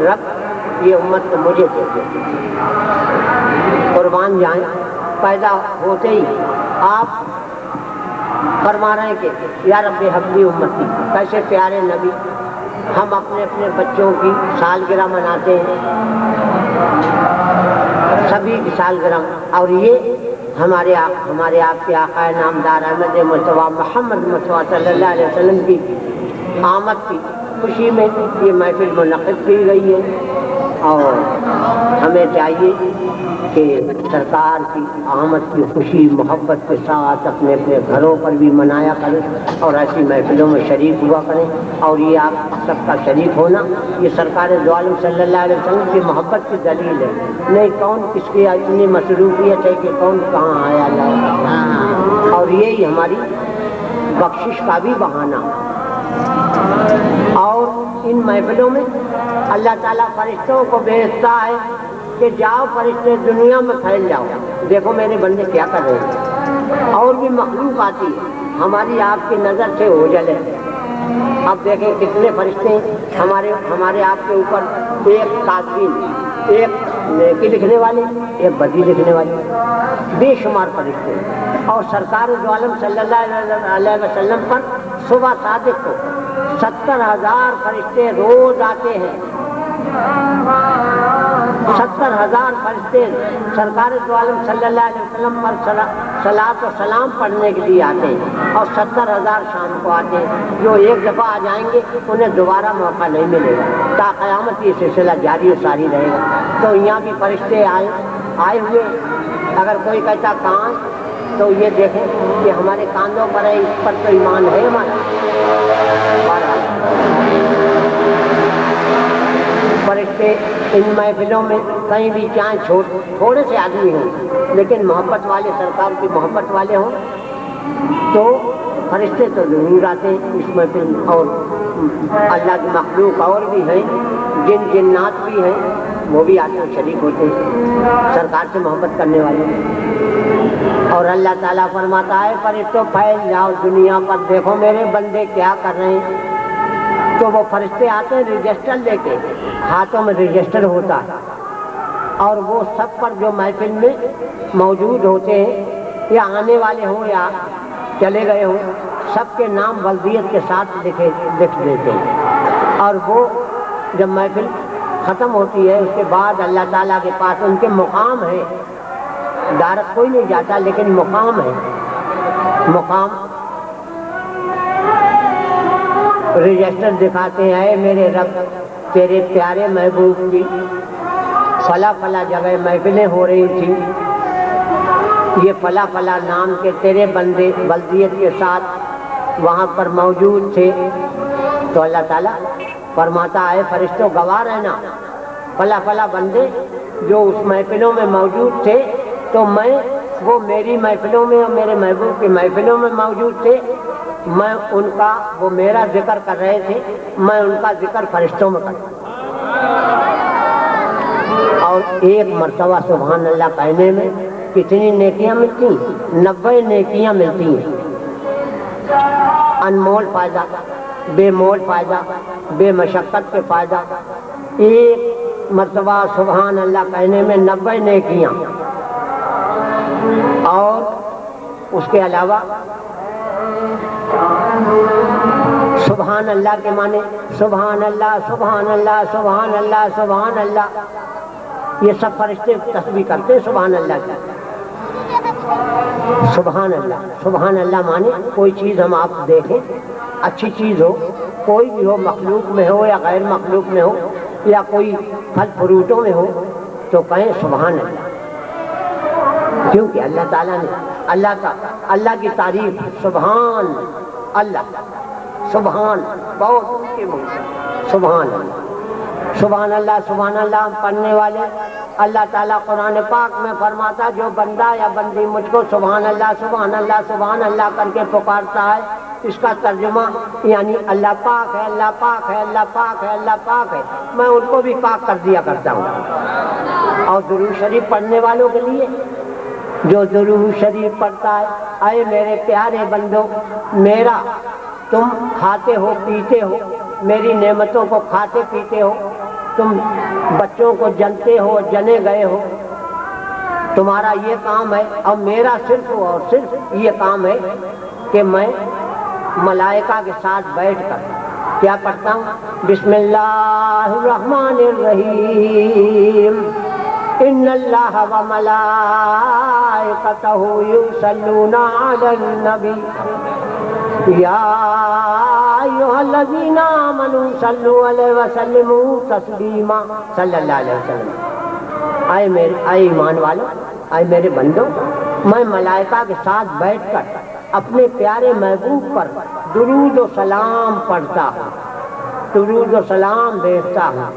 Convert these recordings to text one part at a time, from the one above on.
رب یہ امت کو مجھے دے دے، قربان جائیں۔ پیدا ہوتے ہی آپ فرما رہے ہیں کہ یا رب حبلی امتی، کیسے پیارے نبی، ہم اپنے اپنے بچوں کی سالگرہ مناتے ہیں، سبھی کی سالگرہ، اور یہ ہمارے آپ کے آقا نامدار احمد مصطفیٰ محمد مصطفیٰ صلی اللہ علیہ وسلم کی آمد کی خوشی میں یہ محفل منعقد کی گئی ہے، اور ہمیں چاہیے کہ سرکار کی آمد کی خوشی محبت کے ساتھ اپنے اپنے گھروں پر بھی منایا کریں اور ایسی محفلوں میں شریک ہوا کریں۔ اور یہ آپ سب کا شریک ہونا یہ سرکار دو عالم صلی اللہ علیہ وسلم کی محبت کی دلیل ہے، نہیں کون کس کی اتنی مصروفیت ہے کہ کون کہاں آیا جائے، اور یہی ہماری بخشش کا بھی بہانہ۔ اور ان محفلوں میں اللہ تعالیٰ فرشتوں کو بھیجتا ہے کہ جاؤ فرشتے دنیا میں پھیل جاؤ، دیکھو میرے بندے کیا کر رہے ہیں، اور بھی مخلوق آتی ہے، ہماری آپ کی نظر سے اوجھل ہے۔ اب دیکھیں کتنے فرشتے ہمارے آپ کے اوپر، ایک کاتبین، ایک نیکی لکھنے والے، ایک بدی لکھنے والے، بے شمار فرشتے، اور سرکار دو عالم صلی اللہ علیہ وسلم پر صبح صادق کو 70,000 فرشتے روز آتے ہیں، 70,000 فرشتے سرکار دو عالم صلی اللہ علیہ وسلم پر صلاۃ و سلام پڑھنے کے لیے آتے ہیں، اور 70,000 شام کو آتے ہیں، جو ایک دفعہ آ جائیں گے انہیں دوبارہ موقع نہیں ملے گا، تا قیامت یہ سلسلہ جاری و ساری رہے گا۔ تو یہاں بھی فرشتے آئے ہوئے، اگر کوئی کہتا کہاں، تو یہ دیکھیں کہ ہمارے کاندھوں پر ہے، اس پر تو ایمان ہے ہمارا۔ فرشتے ان محفلوں میں کہیں بھی چاہیں تھوڑے سے آدمی ہوں، لیکن محبت والے، سرکار کی محبت والے ہوں تو فرشتے تو ضرور آتے ہیں اس محفل میں۔ اور اللہ کی مخلوق اور بھی ہیں، جن جنات بھی ہیں، وہ بھی آتے ہیں، شریک ہوتے ہیں سرکار سے محبت کرنے والے۔ اور اللہ تعالیٰ فرماتا ہے فرشتوں پھیل جاؤ دنیا پر، دیکھو میرے بندے کیا کر رہے ہیں۔ تو وہ فرشتے آتے ہیں رجسٹر لے کے، ہاتھوں میں رجسٹر ہوتا ہے، اور وہ سب پر جو محفل میں موجود ہوتے ہیں، یا آنے والے ہوں یا چلے گئے ہوں، سب کے نام بلدیت کے ساتھ لکھ دیتے ہیں۔ اور وہ جب محفل ختم ہوتی ہے اس کے بعد اللہ تعالیٰ کے پاس ان کے مقام ہے، دارت کوئی نہیں جاتا لیکن مقام ہے، مقام رجسٹر دکھاتے ہیں، اے میرے رب تیرے پیارے محبوب کی فلاں فلاں جگہ محفلیں ہو رہی تھیں، یہ فلاں فلاں نام کے تیرے بندے بلدیت کے ساتھ وہاں پر موجود تھے۔ تو اللہ تعالیٰ فرماتا ہے فرشتوں گواہ رہنا، فلاں فلاں بندے جو اس محفلوں میں موجود تھے، تو میں وہ میری محفلوں میں اور میرے محبوب کی محفلوں میں موجود تھے، میں ان کا، وہ میرا ذکر کر رہے تھے، میں ان کا ذکر فرشتوں میں کرتا ہوں۔ اور ایک مرتبہ سبحان اللہ کہنے میں کتنی نیکیاں ملتی ہیں؟ 90 نیکیاں ملتی ہیں، انمول فائدہ، بے مول فائدہ، بے مشقت کے فائدہ۔ ایک مرتبہ سبحان اللہ کہنے میں 90 نیکیاں، اور اس کے علاوہ سبحان اللہ کے معنی سبحان اللہ سبحان اللہ سبحان اللہ سبحان اللہ، یہ سب فرشتے تسبیح کرتے ہیں سبحان اللہ کی۔ سبحان اللہ، سبحان اللہ معنی کوئی چیز ہم آپ دیکھیں، اچھی چیز ہو، کوئی بھی ہو، مخلوق میں ہو یا غیر مخلوق میں ہو، یا کوئی پھل فروٹوں میں ہو، تو کہیں سبحان اللہ، کیونکہ اللہ تعالیٰ نے اللہ کی تعریف سبحان اللہ، سبحان بہت اونچے منہ سے سبحان اللہ، سبحان اللہ سبحان اللہ پڑھنے والے اللہ تعالیٰ قرآن پاک میں فرماتا جو بندہ یا بندی مجھ کو سبحان اللہ سبحان اللہ سبحان اللہ کر کے پکارتا ہے، اس کا ترجمہ یعنی اللہ پاک ہے، اللہ پاک ہے، اللہ پاک ہے، اللہ پاک ہے، میں ان کو بھی پاک کر دیا کرتا ہوں۔ اور درود شریف پڑھنے والوں کے لیے جو درود شریف پڑھتا ہے، اے میرے پیارے بندو، میرا تم کھاتے ہو پیتے ہو، میری نعمتوں کو کھاتے پیتے ہو، تم بچوں کو جنتے ہو، جنے گئے ہو، تمہارا یہ کام ہے، اور میرا صرف اور صرف یہ کام ہے کہ میں ملائکہ کے ساتھ بیٹھ کر کیا پڑھتا ہوں؟ بسم اللہ الرحمن الرحیم، ان اللہ و ملائکتہ یصلون علی النبی یا ایھا الذین آمنوا صلوا علیہ وسلموا تسلیما، صلی اللہ علیہ وسلم۔ اے ایمان والو، اے میرے بندو، میں ملائکہ کے ساتھ بیٹھ کر اپنے پیارے محبوب پر درود و سلام پڑھتا ہوں، درود و سلام بھیجتا ہوں۔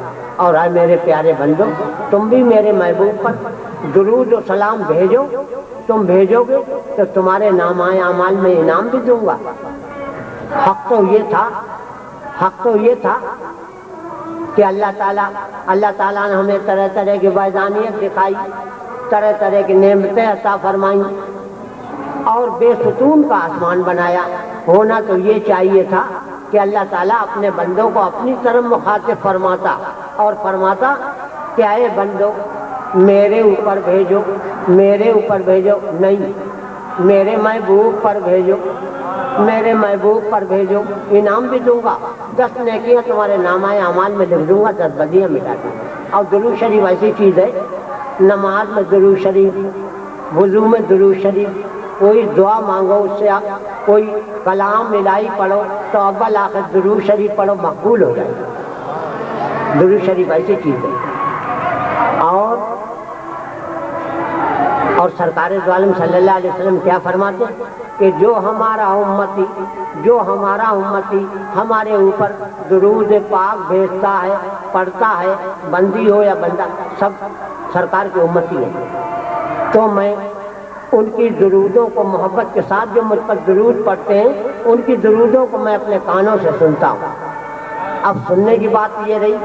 اور اے میرے پیارے بندو، تم بھی میرے محبوب پر درود و سلام بھیجو، تم بھیجو گے تو تمہارے نامہ اعمال میں انعام بھی دوں گا۔ حق تو یہ تھا کہ اللہ تعالیٰ نے ہمیں طرح طرح کی وحدانیت دکھائی، طرح طرح کی نعمتیں عطا فرمائیں، اور بے ستون کا آسمان بنایا۔ ہونا تو یہ چاہیے تھا کہ اللہ تعالیٰ اپنے بندوں کو اپنی طرف مخاطب فرماتا اور فرماتا کہ اے بندو میرے اوپر بھیجو، میرے اوپر بھیجو، نہیں، میرے محبوب پر بھیجو، میرے محبوب پر بھیجو، انعام بھی دوں گا، 10 نیکیاں تمہارے نامہ اعمال میں لکھ دوں گا، 10 بدیاں مٹا دوں گا۔ اور درود شریف ایسی چیز ہے، نماز میں درود شریف، وضو میں درود شریف، کوئی دعا مانگو اس سے، کوئی کلام الہی پڑھو تو اول آخر درود شریف پڑھو، مقبول ہو جائے گا۔ درود شریف ایسی چیز ہے۔ اور سرکار دو عالم صلی اللہ علیہ وسلم کیا فرماتے ہیں کہ جو ہمارا امتی ہمارے اوپر درود پاک بھیجتا ہے، پڑھتا ہے، بندی ہو یا بندہ، سب سرکار کی امتی ہے، تو میں ان کی درودوں کو محبت کے ساتھ جو مجھ پر درود پڑھتے ہیں، ان کی درودوں کو میں اپنے کانوں سے سنتا ہوں۔ اب سننے کی بات یہ رہی،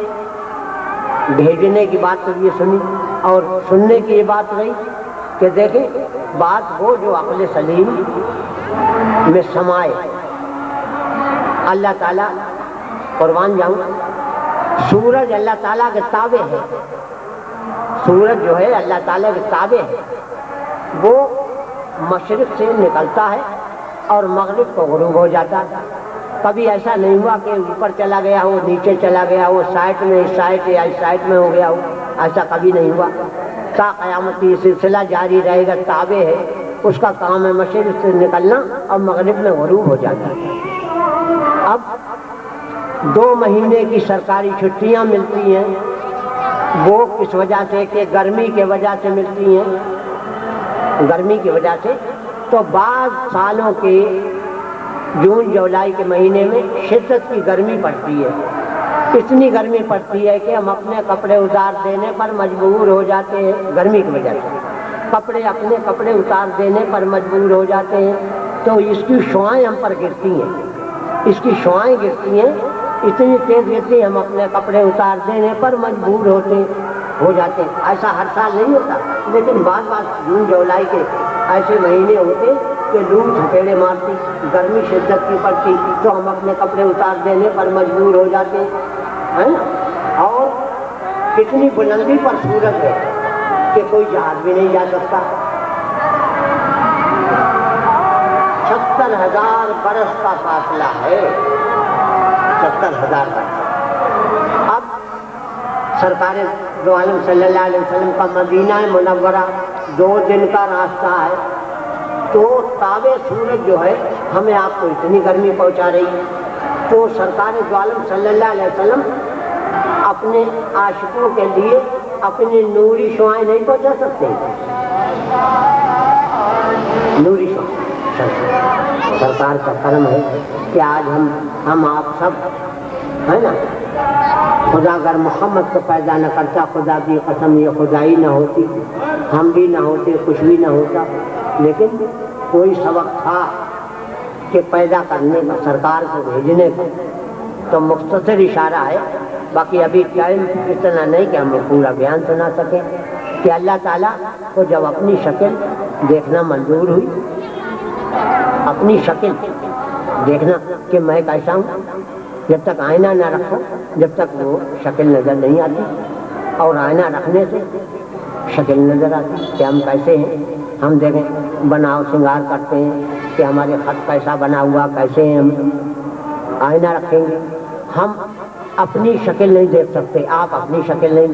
بھیجنے کی بات تو یہ سنی، اور سننے کی یہ بات رہی کہ دیکھیں بات وہ جو عقل سلیم میں سمائے۔ اللہ تعالیٰ، قربان جاؤں، سورج اللہ تعالیٰ کے تابع ہے، سورج جو ہے اللہ تعالیٰ کے تابع ہے، وہ مشرق سے نکلتا ہے اور مغرب کو غروب ہو جاتا ہے۔ کبھی ایسا نہیں ہوا کہ اوپر چلا گیا ہو، نیچے چلا گیا ہو، سائٹ میں اس سائٹ یا اس سائٹ میں ہو گیا ہو، ایسا کبھی نہیں ہوا۔ تا قیامت یہ سلسلہ جاری رہے گا، تابع ہے، اس کا کام ہے مشرق سے نکلنا اور مغرب میں غروب ہو جاتا ہے۔ اب 2 مہینے کی سرکاری چھٹیاں ملتی ہیں، وہ کس وجہ سے کہ گرمی کی وجہ سے ملتی ہیں، گرمی کی وجہ سے۔ تو بعض سالوں کے جون جولائی کے مہینے میں شدت کی گرمی پڑتی ہے، اتنی گرمی پڑتی ہے کہ ہم اپنے کپڑے اتار دینے پر مجبور ہو جاتے ہیں، گرمی کی وجہ سے اپنے کپڑے اتار دینے پر مجبور ہو جاتے ہیں، تو اس کی شعائیں ہم پر گرتی ہیں، اس کی شعائیں گرتی ہیں، اتنی تیز گرتی ہیں، ہم اپنے کپڑے اتار دینے پر مجبور ہو جاتے ہیں۔ ایسا ہر سال نہیں ہوتا، لیکن بعض جون جولائی کے ایسے مہینے ہوتے کہ لو جھپیڑے مارتی، گرمی شدت کی پڑتی، تو ہم اپنے کپڑے اتار دینے پر مجبور ہو جاتے ہیں نا۔ اور کتنی بلندی پر سورج ہے کہ کوئی جہاز بھی نہیں جا سکتا۔ 70,000 برس کا فاصلہ ہے، 70,000 برس۔ اب سرکار دو عالم صلی اللہ علیہ وسلم کا مدینہ منورہ 2 دن کا راستہ ہے، تو تابع سورج جو ہے ہمیں آپ کو اتنی گرمی پہنچا رہی ہے، تو سرکار دو عالم صلی اللہ علیہ وسلم اپنے عاشقوں کے لیے اپنی نوری شعائیں نہیں پہنچا سکتے، نوری شعائیں۔ سرکار کا کرم ہے کہ آج ہم آپ سب ہے نا، خدا اگر محمد کو پیدا نہ کرتا، خدا کی قسم یہ خدائی نہ ہوتی، ہم بھی نہ ہوتے، کچھ بھی نہ ہوتا، لیکن کوئی سبق تھا کہ پیدا کرنے کا، سرکار کو بھیجنے کا۔ تو مختصر اشارہ ہے، باقی ابھی ٹائم اتنا نہیں کہ ہم پورا بیان سنا سکیں، کہ اللہ تعالیٰ کو جب اپنی شکل دیکھنا منظور ہوئی، اپنی شکل دیکھنا کہ میں کیسا ہوں، جب تک آئینہ نہ رکھو جب تک وہ شکل نظر نہیں آتی، اور آئینہ رکھنے سے شکل نظر آتی کہ ہم کیسے ہیں. ہم دیکھیں بناؤ سنگار کرتے ہیں کہ ہمارے خط کیسا بنا ہوا، کیسے ہیں. ہم آئینہ رکھیں گے، ہم اپنی شکل نہیں دیکھ سکتے، آپ اپنی شکل نہیں دیکھ